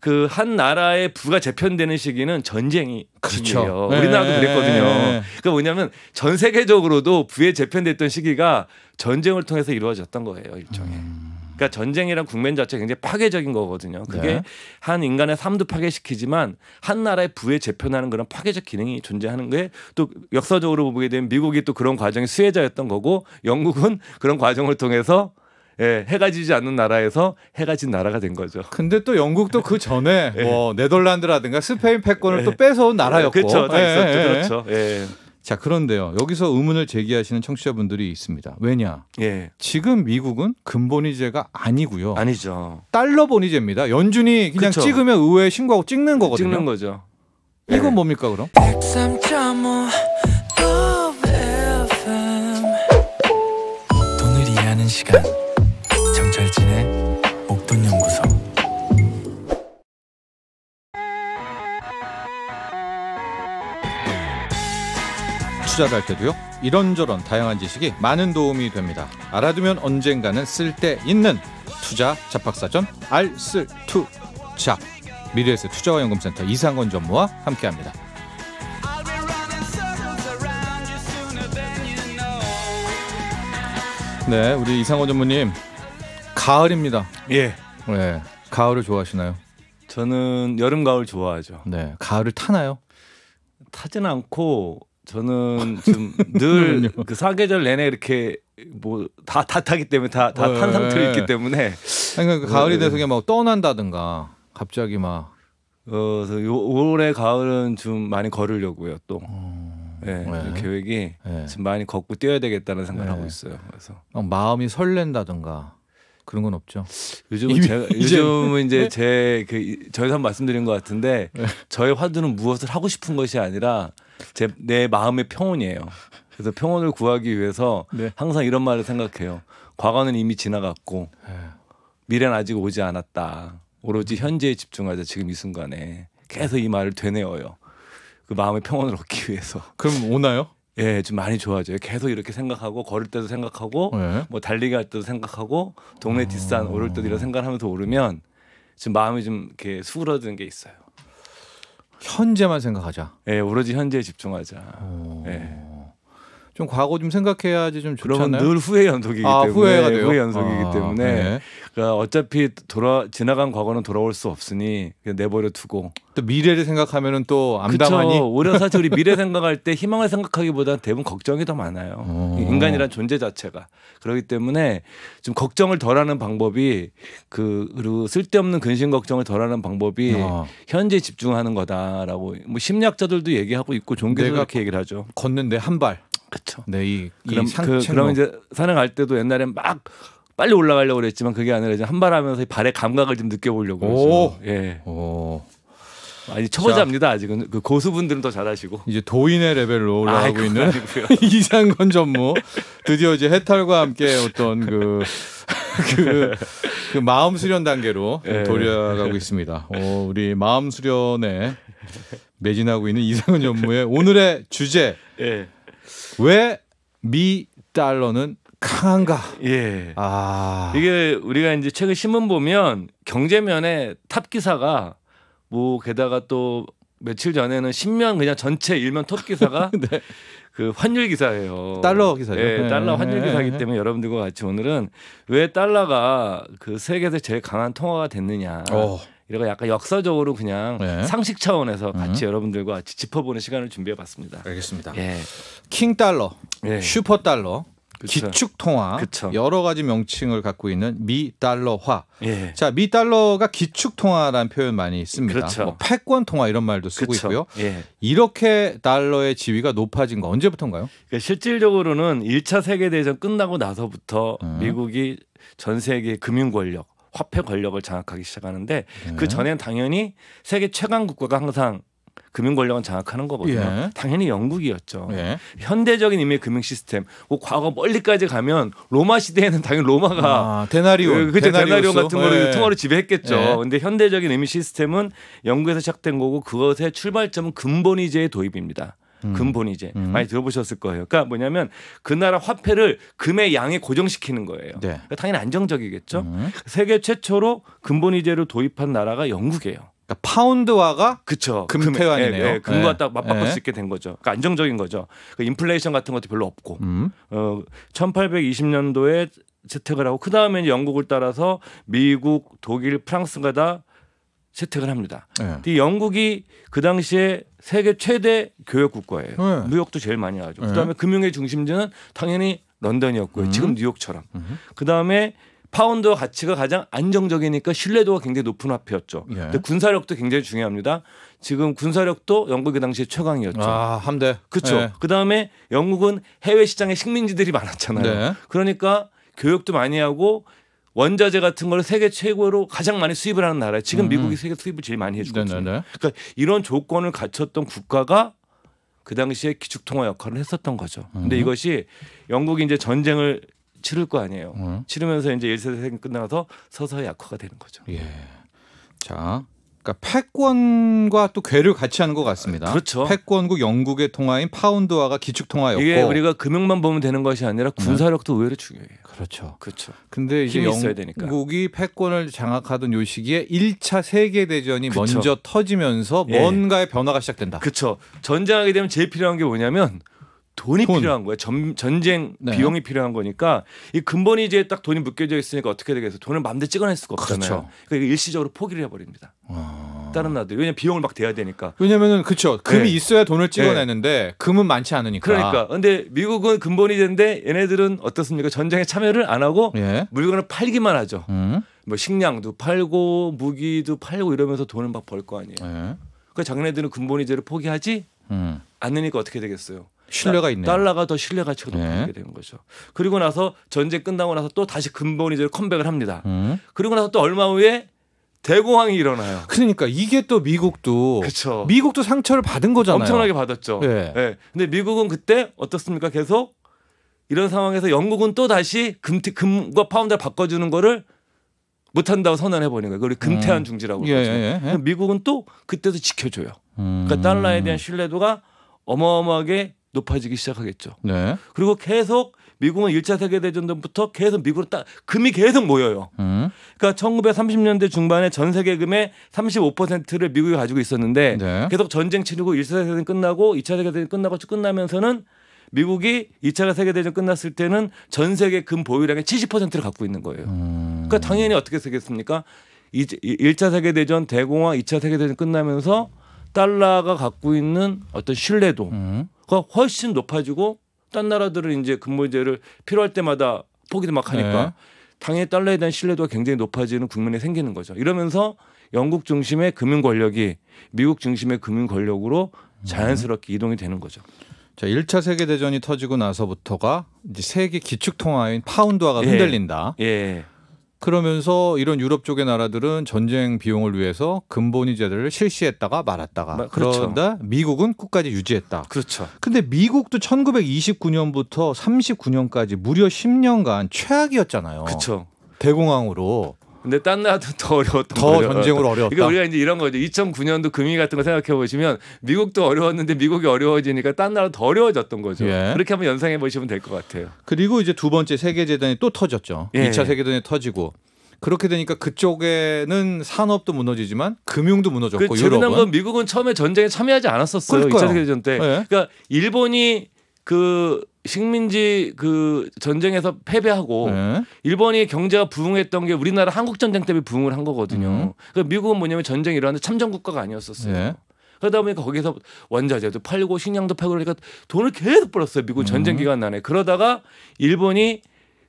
그 한 나라의 부가 재편되는 시기는 전쟁이 그렇죠. 시기예요. 우리나라도 그랬거든요. 네. 그러니까 뭐냐면 전 세계적으로도 부에 재편됐던 시기가 전쟁을 통해서 이루어졌던 거예요. 일종의. 그러니까 전쟁이란 국면 자체가 굉장히 파괴적인 거거든요. 그게 네. 한 인간의 삶도 파괴시키지만 한 나라의 부에 재편하는 그런 파괴적 기능이 존재하는 게 또 역사적으로 보게 되면 미국이 또 그런 과정의 수혜자였던 거고 영국은 그런 과정을 통해서 해가 지지 않는 나라에서 해가 진 나라가 된 거죠. 근데 또 영국도 그 전에 뭐 네덜란드라든가 스페인 패권을 또 뺏어온 나라였고. 그렇죠. 다 있었죠. 그렇죠. 예. 자, 그런데요. 여기서 의문을 제기하시는 청취자분들이 있습니다. 왜냐? 예. 지금 미국은 근본위제가 아니고요. 아니죠. 달러 본위제입니다. 연준이 그냥 그쵸. 찍으면 의회에 신고하고 찍는 거거든요. 찍는 거죠. 이건 뭡니까 그럼? 103.5 FM 돈을 이해하는 시간 정철진의 목돈연구소. 투자를 할 때도요. 이런저런 다양한 지식이 많은 도움이 됩니다. 알아두면 언젠가는 쓸데있는 투자 잡학사전 알쓸투잡. 미래에셋 투자와연금센터 이상건 전무와 함께합니다. 네, 우리 이상건 전무님, 가을입니다. 예. 네, 가을을 좋아하시나요? 저는 여름 가을 좋아하죠. 네, 가을을 타나요? 타진 않고 저는 좀 늘 그 사계절 내내 이렇게 뭐 다 타기 때문에 다 탄 상태로 있기 때문에. 그러니까 그 가을이 돼서 그냥 막 떠난다든가 갑자기 막. 올해 가을은 좀 많이 걸으려고요 또. 네, 네. 계획이 네. 좀 많이 걷고 뛰어야 되겠다는 생각을 네. 하고 있어요. 그래서 막 마음이 설렌다든가 그런 건 없죠. 요즘은 이제 제 저희도 한번 말씀드린 것 같은데 저의 화두는 무엇을 하고 싶은 것이 아니라 내 마음의 평온이에요. 그래서 평온을 구하기 위해서 네. 항상 이런 말을 생각해요. 과거는 이미 지나갔고 미래는 아직 오지 않았다. 오로지 현재에 집중하자. 지금 이 순간에 계속 이 말을 되뇌어요. 그 마음의 평온을 얻기 위해서. 그럼 오나요? 예, 좀 많이 좋아져요. 계속 이렇게 생각하고 걸을 때도 생각하고 네. 뭐 달리기 할 때도 생각하고 동네 뒷산 오를 때도 이런 생각하면서 오르면 좀 마음이 좀 이렇게 수그러드는 게 있어요. 현재만 생각하자. 예, 오로지 현재에 집중하자. 예. 좀 과거 좀 생각해야지 좀 그러면 좋잖아요. 늘 후회 연속이기 때문에 후회가 돼요? 후회 연속이기 때문에 네. 그러니까 어차피 지나간 과거는 돌아올 수 없으니 그냥 내버려 두고 또 미래를 생각하면은 또 암담하니. 그렇죠. 오히려 사실 우리 미래 생각할 때 희망을 생각하기보다는 대부분 걱정이 더 많아요. 인간이란 존재 자체가. 그렇기 때문에 좀 걱정을 덜하는 방법이 그리고 쓸데없는 근심 걱정을 덜하는 방법이 현재 집중하는 거다라고 뭐 심리학자들도 얘기하고 있고 종교도 그렇게 얘기를 하죠. 걷는데 한 발. 그렇죠. 네, 이 그럼 상체. 이제 산에 갈 때도 옛날엔 막 빨리 올라가려고 그랬지만 그게 아니라 이제 한 발 하면서 발의 감각을 좀 느껴보려고 그러죠. 예. 아니 초보자입니다. 아직은 그 고수분들은 더 잘하시고. 이제 도인의 레벨로 올라가고 있는 아니고요. 이상건 전무. 드디어 이제 해탈과 함께 어떤 그 마음 수련 단계로 돌아가고 있습니다. 우리 마음 수련에 매진하고 있는 이상건 전무의 오늘의 주제. 왜 미 달러는 강한가? 예. 이게 우리가 이제 최근 신문 보면 경제면에 탑 기사가 뭐 게다가 또 며칠 전에는 신면 그냥 전체 일면 톱 기사가 네. 그 환율 기사예요. 달러 기사죠. 네, 달러 환율 기사이기 때문에 여러분들과 같이 오늘은 왜 달러가 그 세계에서 제일 강한 통화가 됐느냐. 이런 약간 역사적으로 그냥 상식 차원에서 같이 여러분들과 같이 짚어보는 시간을 준비해봤습니다. 알겠습니다. 예. 킹 달러, 슈퍼 달러, 그쵸. 기축 통화 그쵸. 여러 가지 명칭을 갖고 있는 미 달러화. 예. 자, 미 달러가 기축 통화라는 표현 많이 씁니다. 그렇죠. 뭐 패권 통화 이런 말도 쓰고 그쵸. 있고요. 예. 이렇게 달러의 지위가 높아진 거 언제부터인가요? 그러니까 실질적으로는 1차 세계대전 끝나고 나서부터 미국이 전 세계 금융 권력, 화폐 권력을 장악하기 시작하는데 그 전엔 당연히 세계 최강 국가가 항상 금융 권력은 장악하는 거거든요. 당연히 영국이었죠. 현대적인 이미 금융 시스템. 과거 멀리까지 가면 로마 시대에는 당연히 로마가 데나리온, 데나리온 같은 거를 통화로 지배했겠죠. 근데 현대적인 이미 시스템은 영국에서 시작된 거고 그것의 출발점은 근본위제의 도입입니다. 금본위제 많이 들어보셨을 거예요. 그러니까 뭐냐면 그 나라 화폐를 금의 양에 고정시키는 거예요. 네. 그러니까 당연히 안정적이겠죠. 세계 최초로 금본위제를 도입한 나라가 영국이에요. 그러니까 파운드화가 그쵸. 금태환이네요. 예, 금과 네. 딱 맞바꿀 네. 수 있게 된 거죠. 그러니까 안정적인 거죠. 그 인플레이션 같은 것도 별로 없고. 1820년도에 채택을 하고 그 다음에 영국을 따라서 미국, 독일, 프랑스가 다 채택을 합니다. 네. 이 영국이 그 당시에 세계 최대 교역 국가예요. 네. 무역도 제일 많이 하죠. 네. 그다음에 금융의 중심지는 당연히 런던이었고요. 지금 뉴욕처럼. 그다음에 파운드와 가치가 가장 안정적이니까 신뢰도가 굉장히 높은 화폐였죠. 예. 근데 군사력도 굉장히 중요합니다. 지금 군사력도 영국이 당시에 최강이었죠. 아, 함대. 그렇죠. 네. 그다음에 영국은 해외 시장에 식민지들이 많았잖아요. 네. 그러니까 교육도 많이 하고 원자재 같은 걸 세계 최고로 가장 많이 수입을 하는 나라예요. 지금 미국이 세계 수입을 제일 많이 해주거든요. 네네네. 그러니까 이런 조건을 갖췄던 국가가 그 당시에 기축통화 역할을 했었던 거죠. 근데 이것이 영국이 이제 전쟁을 치를 거 아니에요. 치르면서 이제 1차 세계대전이 끝나서 서서히 약화가 되는 거죠. 예. 자, 그러니까 패권과 또 궤를 같이 하는 것 같습니다. 그렇죠. 패권국 영국의 통화인 파운드화가 기축 통화였고 이게 우리가 금융만 보면 되는 것이 아니라 군사력도 의외로 중요해요. 그렇죠. 그렇죠. 근데 이제 힘이 있어야 되니까. 영국이 패권을 장악하던 요 시기에 1차 세계 대전이 그쵸. 먼저 터지면서 예. 뭔가의 변화가 시작된다. 그렇죠. 전쟁하게 되면 제일 필요한 게 뭐냐면 돈이 돈. 필요한 거예요. 전쟁 네. 비용이 필요한 거니까 이 금본위제에 딱 돈이 묶여져 있으니까 어떻게 되겠어요? 돈을 마음대로 찍어낼 수가 없잖아요. 그렇죠. 그러니까 일시적으로 포기를 해버립니다. 다른 나라들 왜냐면 비용을 막 대야 되니까. 왜냐면은 그렇죠. 금이 네. 있어야 돈을 찍어내는데 금은 많지 않으니까. 그러니까. 근데 미국은 금본위제인데 얘네들은 어떻습니까? 전쟁에 참여를 안 하고 예. 물건을 팔기만 하죠. 음. 뭐 식량도 팔고 무기도 팔고 이러면서 돈을 막 벌 거 아니에요. 예. 그러니까 자기네들은 금본위제를 포기하지 않으니까 어떻게 되겠어요? 신뢰가 있네요. 달러가 더 신뢰 가치가 네. 높아지게 되는 거죠. 그리고 나서 전쟁 끝나고 나서 또 다시 금본위제로 컴백을 합니다. 그리고 나서 또 얼마 후에 대공황이 일어나요. 그러니까 이게 또 미국도 그렇죠. 미국도 상처를 받은 거잖아요. 엄청나게 받았죠. 예. 예. 근데 미국은 그때 어떻습니까? 계속 이런 상황에서 영국은 또 다시 금과 파운드를 바꿔주는 거를 못한다고 선언해 버리는 거예요. 그걸 금태환 중지라고 예, 그러죠. 예, 예. 미국은 또 그때도 지켜줘요. 그러니까 달러에 대한 신뢰도가 어마어마하게 높아지기 시작하겠죠. 네. 그리고 계속 미국은 1차 세계대전 전부터 계속 미국으로 금이 계속 모여요. 그러니까 1930년대 중반에 전 세계 금의 35%를 미국이 가지고 있었는데 네. 계속 전쟁 치르고 1차 세계대전 끝나고 2차 세계대전 끝나고 쭉 끝나면서는 미국이 2차 세계대전 끝났을 때는 전 세계 금 보유량의 70%를 갖고 있는 거예요. 그러니까 당연히 어떻게 되겠습니까? 1차 세계대전 대공황 2차 세계대전 끝나면서 달러가 갖고 있는 어떤 신뢰도가 훨씬 높아지고 딴 나라들은 이제 금본위제를 필요할 때마다 포기도 막 하니까 네. 당연히 달러에 대한 신뢰도가 굉장히 높아지는 국면이 생기는 거죠. 이러면서 영국 중심의 금융 권력이 미국 중심의 금융 권력으로 자연스럽게 이동이 되는 거죠. 자, 1차 세계 대전이 터지고 나서부터가 이제 세계 기축 통화인 파운드화가 흔들린다. 예. 그러면서 이런 유럽 쪽의 나라들은 전쟁 비용을 위해서 금본위제를 실시했다가 말았다가 그렇죠. 그러다 미국은 끝까지 유지했다. 그렇죠. 근데 미국도 1929년부터 39년까지 무려 10년간 최악이었잖아요. 그렇죠. 대공황으로. 근데 딴 나라도 더 어려웠던 더 거죠. 전쟁으로 어려웠다. 그러니까 우리가 이제 이런 거죠. 2009년도 금리 같은 거 생각해 보시면 미국도 어려웠는데 미국이 어려워지니까 딴 나라도 더 어려워졌던 거죠. 예. 그렇게 한번 연상해 보시면 될 것 같아요. 그리고 이제 두 번째 세계대전이 또 터졌죠. 예. 2차 세계대전이 터지고. 그렇게 되니까 그쪽에는 산업도 무너지지만 금융도 무너졌고 그 재미난 유럽은. 건 미국은 처음에 전쟁에 참여하지 않았었어요. 그러니까요. 2차 세계대전 때. 네. 그러니까 일본이 그 식민지 그 전쟁에서 패배하고 네. 일본이 경제가 부흥했던 게 우리나라 한국 전쟁 때문에 부흥을 한 거거든요. 그러니까 미국은 뭐냐면 전쟁이 일어났는데 참전 국가가 아니었었어요. 네. 그러다 보니까 거기서 원자재도 팔고 식량도 팔고 그러니까 돈을 계속 벌었어요. 미국 전쟁 기간 내내. 그러다가 일본이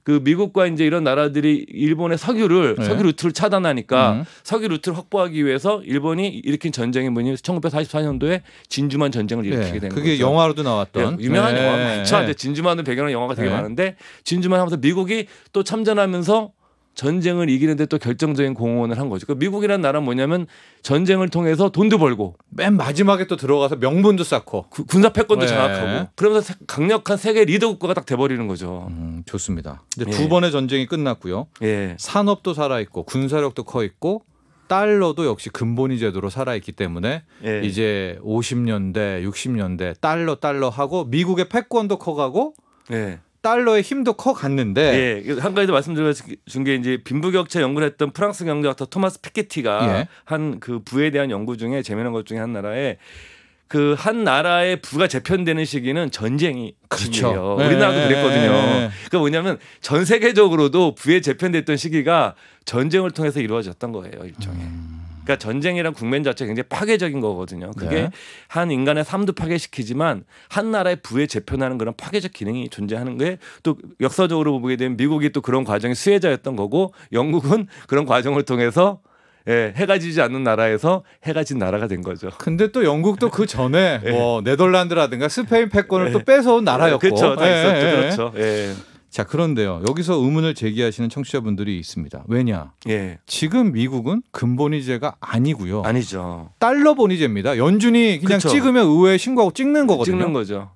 그 미국과 이제 이런 나라들이 일본의 석유 루트를 차단하니까 석유 루트를 확보하기 위해서 일본이 일으킨 전쟁이 뭐냐면 1944년도에 진주만 전쟁을 일으키게 된 그게 거죠. 영화로도 나왔던 유명한 네. 영화 많죠. 이제 진주만을 배경으로 영화가 되게 네. 많은데 진주만 하면서 미국이 또 참전하면서 전쟁을 이기는데 또 결정적인 공헌을 한 거죠. 그러니까 미국이라는 나라는 뭐냐면 전쟁을 통해서 돈도 벌고 맨 마지막에 또 들어가서 명분도 쌓고 군사 패권도 네. 장악하고 그러면서 강력한 세계 리더 국가가 딱 돼버리는 거죠. 좋습니다. 이제 예. 두 번의 전쟁이 끝났고요. 예. 산업도 살아있고 군사력도 커 있고 달러도 역시 근본위 제도로 살아있기 때문에 예. 이제 50년대, 60년대 달러 하고 미국의 패권도 커가고 예. 달러의 힘도 커갔는데 예, 한 가지 더 말씀드린 게 이제 빈부격차 연구를 했던 프랑스 경제학자 토마스 피케티가 예. 한 그 부에 대한 연구 중에 재미난 것 중에 한 나라에 그 한 나라의 부가 재편되는 시기는 전쟁이 그렇죠. 시기예요. 예. 우리나라도 그랬거든요. 그러니까 뭐냐면 전 세계적으로도 부에 재편됐던 시기가 전쟁을 통해서 이루어졌던 거예요, 일종의. 그러니까 전쟁이란 국면 자체가 굉장히 파괴적인 거거든요. 그게 네. 한 인간의 삶도 파괴시키지만 한 나라의 부에 재편하는 그런 파괴적 기능이 존재하는 게 또 역사적으로 보게 되면 미국이 또 그런 과정의 수혜자였던 거고 영국은 그런 과정을 통해서 예, 해가 지지 않는 나라에서 해가 진 나라가 된 거죠. 근데 또 영국도 그 전에 예. 뭐 네덜란드라든가 스페인 패권을 예. 또 뺏어온 나라였고 그렇죠. 다 예, 있었죠. 예. 그렇죠. 예. 자, 그런데요. 여기서 의문을 제기하시는 청취자분들이 있습니다. 왜냐? 예. 지금 미국은 근본위제가 아니고요. 아니죠. 달러 본위제입니다. 연준이 그냥 그쵸. 찍으면 의회에 신고하고 찍는 거거든요. 찍는 거죠.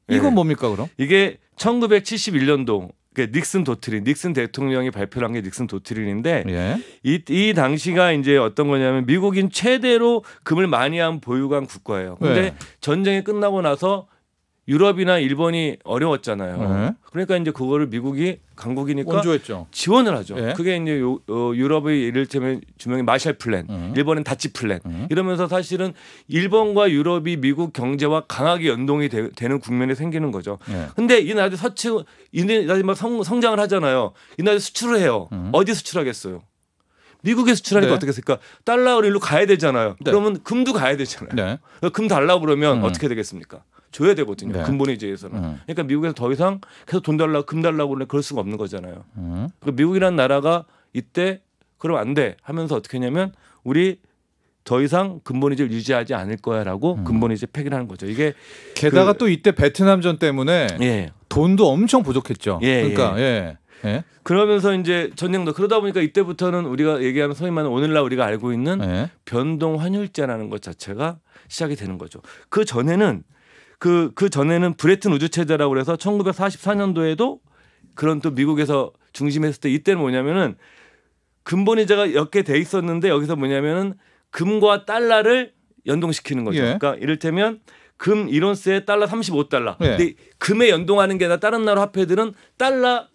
이건 예. 뭡니까 그럼? 이게 1971년도 닉슨 도트린, 닉슨 대통령이 발표한 게 닉슨 도트린인데 예. 이 당시가 이제 어떤 거냐면 미국인 최대로 금을 많이 한 보유한 국가예요. 근데 네. 전쟁이 끝나고 나서 유럽이나 일본이 어려웠잖아요. 네. 그러니까 이제 그거를 미국이 강국이니까 원조했죠. 지원을 하죠. 예. 그게 이제 유럽의 이를테면 주명이 마샬 플랜, 일본은 다치 플랜 이러면서 사실은 일본과 유럽이 미국 경제와 강하게 연동이 되는 국면이 생기는 거죠. 예. 근데 이 나라들 이 나라들이 막 성장을 하잖아요. 이 나라들 수출을 해요. 어디 수출하겠어요? 미국에 수출하니까 네. 어떻게 했을까? 달러로 일로 가야 되잖아요. 네. 그러면 금도 가야 되잖아요. 네. 금 달라고 그러면 어떻게 되겠습니까? 줘야 되거든요. 네. 근본위제에서는. 그러니까 미국에서 더 이상 계속 돈 달라고 금 달라고 그러면 그럴 수가 없는 거잖아요. 그러니까 미국이라는 나라가 이때 그럼 안 돼 하면서 어떻게 했냐면 우리 더 이상 근본위제를 유지하지 않을 거야라고 근본위제 폐기를 하는 거죠. 이게 게다가 또 이때 베트남전 때문에 예. 돈도 엄청 부족했죠. 예, 그러니까 예. 예. 그러면서 이제 전쟁도 그러다 보니까 이때부터는 우리가 얘기하는 소위 말하는 오늘날 우리가 알고 있는 예. 변동 환율제라는 것 자체가 시작이 되는 거죠. 그 전에는 그 전에는 브레튼 우주 체제라고 그래서 1944년도에도 그런 또 미국에서 중심했을 때 이때는 뭐냐면은 근본위제가 몇 개 돼 있었는데 여기서 뭐냐면은 금과 달러를 연동시키는 거죠. 예. 그러니까 이를테면 금 1온스에 달러 35달러. 예. 근데 금에 연동하는 게 아니라 다른 나라 화폐들은 달러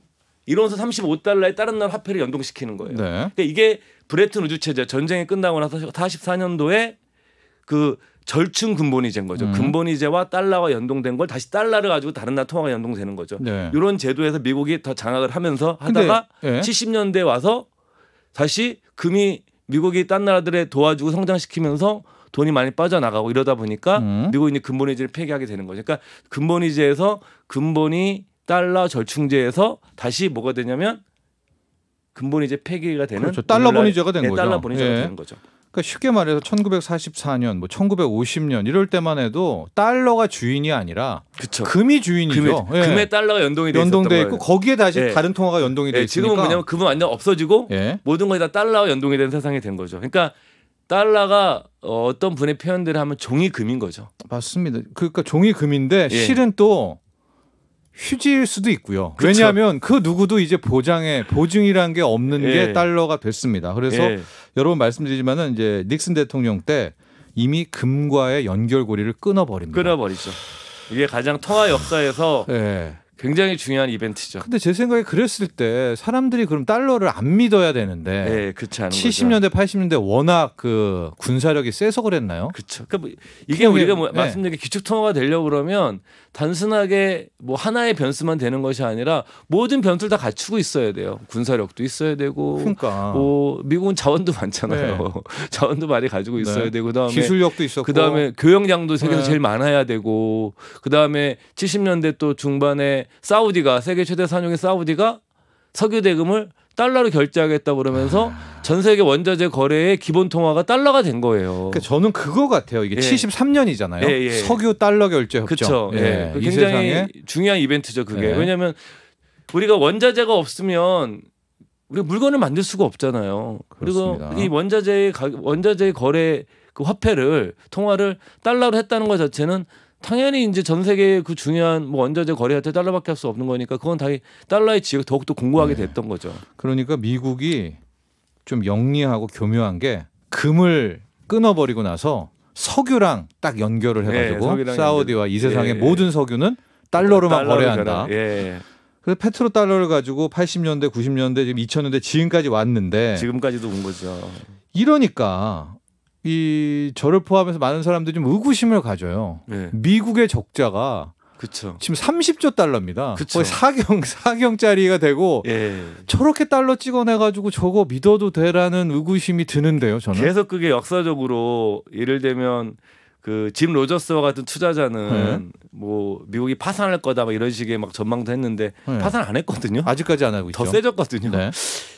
1온스 35달러에 다른 나라 화폐를 연동시키는 거예요. 네. 그러니까 이게 브레튼 우주 체제 전쟁이 끝나고 나서 44년도에 그 절충 근본위제인 거죠. 근본위제와 달러와 연동된 걸 다시 달러를 가지고 다른 나라 통화가 연동되는 거죠. 네. 이런 제도에서 미국이 더 장악을 하면서 하다가 근데, 예. 70년대 와서 다시 금이 미국이 딴 나라들에 도와주고 성장시키면서 돈이 많이 빠져나가고 이러다 보니까 미국이 이제 근본위제를 폐기하게 되는 거죠. 그러니까 근본위제에서 근본위 달러 절충제에서 다시 뭐가 되냐면 근본위제 폐기가 되는 그렇죠. 달러 본위제가 된 거죠. 달러 본위제가 예. 되는 거죠. 그러니까 쉽게 말해서 1944년, 뭐 1950년 이럴 때만 해도 달러가 주인이 아니라 그렇죠. 금이 주인이죠. 예. 금에 달러가 연동이 돼 연동돼 있었던 있고 거예요. 거기에 다시 예. 다른 통화가 연동이 돼 예, 있으니까. 지금은 뭐냐면 금은 완전 없어지고 예. 모든 것이 다 달러와 연동이 된 세상이 된 거죠. 그러니까 달러가 어떤 분의 표현들을 하면 종이 금인 거죠. 맞습니다. 그러니까 종이 금인데 예. 실은 또 휴지일 수도 있고요. 그쵸. 왜냐하면 그 누구도 이제 보증이라는 게 없는 예. 게 달러가 됐습니다. 그래서 예. 여러 번 말씀드리지만은 이제 닉슨 대통령 때 이미 금과의 연결고리를 끊어버립니다. 끊어버리죠. 이게 가장 통화 역사에서 예. 굉장히 중요한 이벤트죠. 근데 제 생각에 그랬을 때 사람들이 그럼 달러를 안 믿어야 되는데 네, 그렇지 않은 70년대 80년대 워낙 그 군사력이 세서 그랬나요? 그렇죠. 그러니까 뭐 이게 그냥 우리가 네. 말씀드린 게 기축 통화가 되려고 그러면 단순하게 뭐 하나의 변수만 되는 것이 아니라 모든 변수를 다 갖추고 있어야 돼요. 군사력도 있어야 되고, 그러니까 뭐 미국은 자원도 많잖아요. 네. 자원도 많이 가지고 있어야 네. 되고, 그다음에 기술력도 있었고, 그다음에 교역량도 세계에서 네. 제일 많아야 되고, 그다음에 70년대 또 중반에 사우디가 세계 최대 산용의 사우디가 석유 대금을 달러로 결제하겠다 그러면서 전 세계 원자재 거래의 기본 통화가 달러가 된 거예요. 그러니까 저는 그거 같아요. 이게 예. 73년이잖아요. 예, 예. 석유 달러 결제 협정. 그렇죠. 예. 이 굉장히 세상에 중요한 이벤트죠. 그게. 예. 왜냐하면 우리가 원자재가 없으면 우리 물건을 만들 수가 없잖아요. 그렇습니다. 그리고 이 원자재 거래 그 화폐를 통화를 달러로 했다는 것 자체는 당연히 이제 전 세계 그 중요한 뭐 원자재 거래할 때 달러밖에 할 수 없는 거니까 그건 다 달러의 지위가 더욱더 공고하게 됐던 거죠. 그러니까 미국이 좀 영리하고 교묘한 게 금을 끊어버리고 나서 석유랑 딱 연결을 해가지고 네, 사우디와 이 세상의 예. 모든 석유는 달러로만 거래야 한다. 예. 그래서 페트로달러를 가지고 80년대, 90년대, 지금 2000년대 지금까지 왔는데 지금까지도 온 거죠. 이러니까 저를 포함해서 많은 사람들이 좀 의구심을 가져요. 네. 미국의 적자가 그렇죠. 지금 30조 달러입니다. 그쵸. 거의 사경짜리가 되고 예. 저렇게 달러 찍어내가지고 저거 믿어도 되라는 의구심이 드는데요. 저는. 계속 그게 역사적으로 예를 들면 그 짐 로저스와 같은 투자자는 뭐 미국이 파산할 거다 막 이런 식의 막 전망도 했는데 네. 파산 안 했거든요. 아직까지 안 하고 있죠. 더 세졌거든요. 네.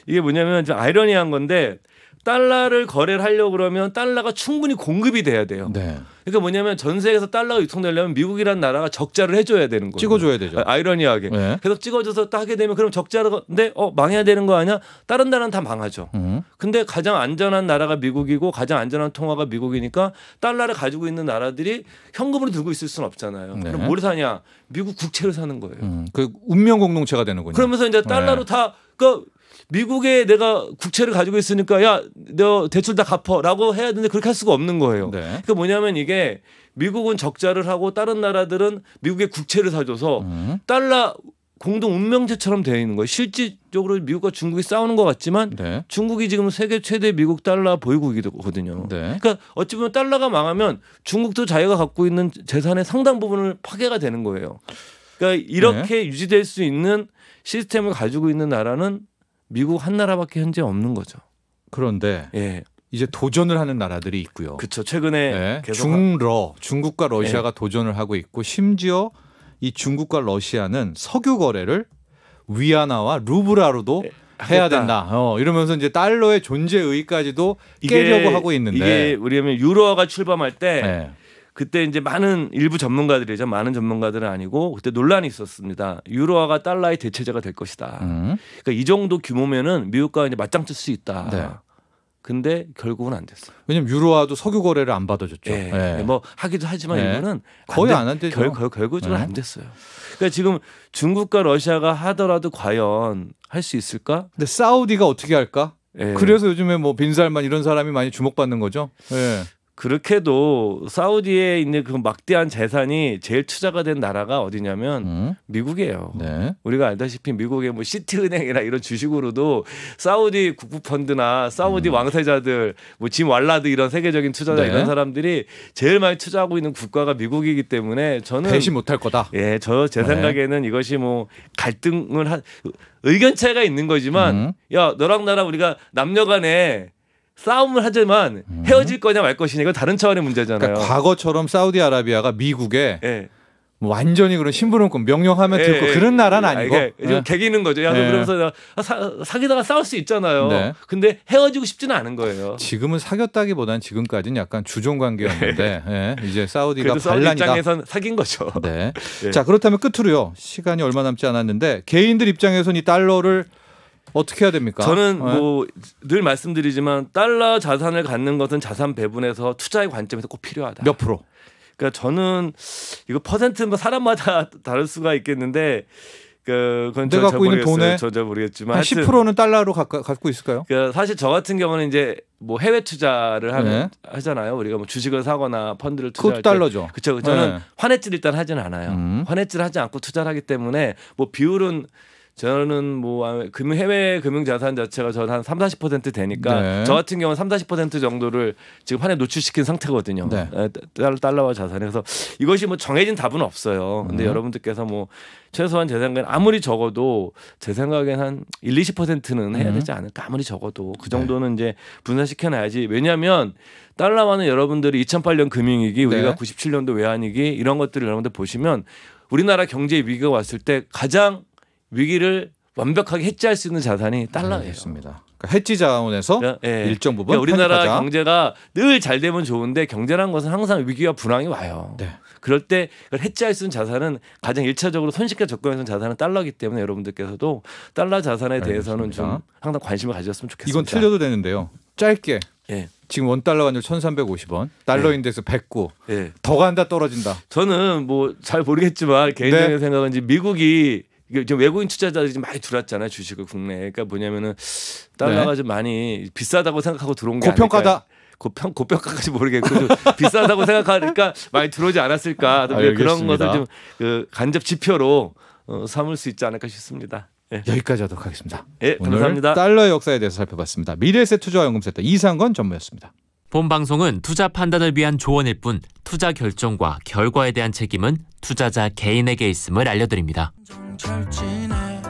이게 뭐냐면 좀 아이러니한 건데 달러를 거래를 하려고 그러면 달러가 충분히 공급이 돼야 돼요. 네. 그러니까 뭐냐면 전 세계에서 달러가 유통되려면 미국이라는 나라가 적자를 해줘야 되는 거예요. 찍어줘야 되죠. 아이러니하게. 네. 계속 찍어줘서 딱 하게 되면 그럼 적자인데 망해야 되는 거 아니야? 다른 나라는 다 망하죠. 근데 가장 안전한 나라가 미국이고 가장 안전한 통화가 미국이니까 달러를 가지고 있는 나라들이 현금으로 들고 있을 수는 없잖아요. 네. 그럼 뭘 사냐? 미국 국채를 사는 거예요. 그 운명 공동체가 되는군요. 그러면서 이제 달러로 다 미국에 내가 국채를 가지고 있으니까 야, 너 대출 다 갚어라고 해야 되는데 그렇게 할 수가 없는 거예요. 네. 그러니까 뭐냐면 이게 미국은 적자를 하고 다른 나라들은 미국의 국채를 사줘서 달러 공동 운명제처럼 되어 있는 거예요. 실질적으로 미국과 중국이 싸우는 것 같지만 네. 중국이 지금 세계 최대 미국 달러 보유국이거든요. 네. 그러니까 어찌 보면 달러가 망하면 중국도 자기가 갖고 있는 재산의 상당 부분을 파괴가 되는 거예요. 그러니까 이렇게 유지될 수 있는 시스템을 가지고 있는 나라는 미국 한 나라밖에 현재 없는 거죠. 그런데 예, 이제 도전을 하는 나라들이 있고요. 그렇죠. 최근에 네. 계속 중국과 러시아가 도전을 하고 있고 심지어 이 중국과 러시아는 석유 거래를 위안화와 루블화로도 해야 된다. 이러면서 이제 달러의 존재 의의까지도 깨려고 하고 있는데 이게 우리는 유로화가 출범할 때 네. 그때 이제 많은 일부 전문가들이죠. 많은 전문가들은 아니고 그때 논란이 있었습니다. 유로화가 달러의 대체제가 될 것이다. 그러니까 이 정도 규모면은 미국과 이제 맞짱 뜰 수 있다. 네. 근데 결국은 안 됐어요. 왜냐면 유로화도 석유 거래를 안 받아줬죠. 네. 네. 뭐 하기도 하지만 네. 이거는 거의 안 한대죠. 결국은 네. 안 됐어요. 그러니까 지금 중국과 러시아가 하더라도 과연 할 수 있을까? 근데 사우디가 어떻게 할까? 네. 그래서 요즘에 뭐 빈살만 이런 사람이 많이 주목받는 거죠. 네. 그렇게도 사우디에 있는 그 막대한 재산이 제일 투자가 된 나라가 어디냐면 미국이에요. 네. 우리가 알다시피 미국의 뭐 시티은행이나 이런 주식으로도 사우디 국부펀드나 사우디 왕세자들, 뭐 짐 왈라드 이런 세계적인 투자자 네. 이런 사람들이 제일 많이 투자하고 있는 국가가 미국이기 때문에 저는 배신 못할 거다. 제 생각에는 이것이 뭐 갈등을 의견 차이가 있는 거지만 야 너랑 나랑 우리가 남녀간에 싸움을 하지만 헤어질 거냐 말 것이냐 이건 다른 차원의 문제잖아요. 그러니까 과거처럼 사우디아라비아가 미국에 예. 완전히 그런 심부름꾼 명령하면 듣고 그런 나라는 아니고 좀 개기는 거죠. 야, 그러면서 사귀다가 싸울 수 있잖아요. 네. 근데 헤어지고 싶지는 않은 거예요. 지금은 사귀었다기보다는 지금까지는 약간 주종 관계였는데 이제 사우디가 그래도 사우디 반란이다. 입장에선 사귄 거죠. 네. 예. 자 그렇다면 끝으로요. 시간이 얼마 남지 않았는데 개인들 입장에서는 이 달러를 어떻게 해야 됩니까? 저는 뭐 늘 말씀드리지만 달러 자산을 갖는 것은 자산 배분에서 투자의 관점에서 꼭 필요하다. 몇 프로? 그러니까 저는 이거 퍼센트 뭐 사람마다 다를 수가 있겠는데 그건 내가 갖고 있는 돈의 저 모르겠지만 한 10%는 달러로 갖고 있을까요? 그러니까 사실 저 같은 경우는 이제 뭐 해외 투자를 하잖아요. 우리가 뭐 주식을 사거나 펀드를 투자할 그것도 달러죠. 그렇죠. 저는 환해질 일단 하지는 않아요. 환해질 하지 않고 투자를 하기 때문에 뭐 비율은 저는 뭐 해외 금융 자산 자체가 저는 한 30-40% 되니까 저 같은 경우는 30-40% 정도를 지금 환에 노출시킨 상태거든요. 네. 달러와 자산에. 그래서 이것이 뭐 정해진 답은 없어요. 근데 여러분들께서 뭐 최소한 제 생각엔 아무리 적어도 제 생각엔 한 1-20%는 해야 되지 않을까. 아무리 적어도 그 정도는 이제 분산시켜놔야지. 왜냐하면 달러와는 여러분들이 2008년 금융위기 우리가 97년도 외환위기 이런 것들을 여러분들 보시면 우리나라 경제 위기가 왔을 때 가장 위기를 완벽하게 해지할 수 있는 자산이 달러예요. 그렇습니다. 그러니까 해지 자원에서 일정 부분 그러니까 우리나라 편입하자. 경제가 늘 잘 되면 좋은데 경제라는 것은 항상 위기와 불황이 와요. 네. 그럴 때 그걸 해지할 수 있는 자산은 가장 1차적으로 손쉽게 접근할 수 있는 자산은 달러이기 때문에 여러분들께서도 달러 자산에 대해서는 좀 항상 관심을 가졌으면 좋겠습니다. 이건 틀려도 되는데요. 짧게. 예. 지금 원달러 환율 1,350원, 달러 인덱스 109. 예. 더 간다 떨어진다. 저는 뭐 잘 모르겠지만 개인적인 생각은 이제 미국이 지금 외국인 투자자들이 좀 많이 들어왔잖아요. 주식을 국내에. 그러니까 뭐냐면은 달러가 좀 많이 비싸다고 생각하고 들어온 게 고평가다. 아닐까. 고평가까지 모르겠고 좀 비싸다고 생각하니까 많이 들어오지 않았을까. 그런 것을 좀 간접 지표로 삼을 수 있지 않을까 싶습니다. 네. 여기까지 하도록 하겠습니다. 네, 감사합니다. 오늘 달러의 역사에 대해서 살펴봤습니다. 미래에셋 투자연금센터 이상건 전무였습니다. 본 방송은 투자 판단을 위한 조언일 뿐 투자 결정과 결과에 대한 책임은 투자자 개인에게 있음을 알려드립니다. 정철진의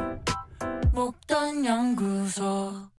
목돈 연구소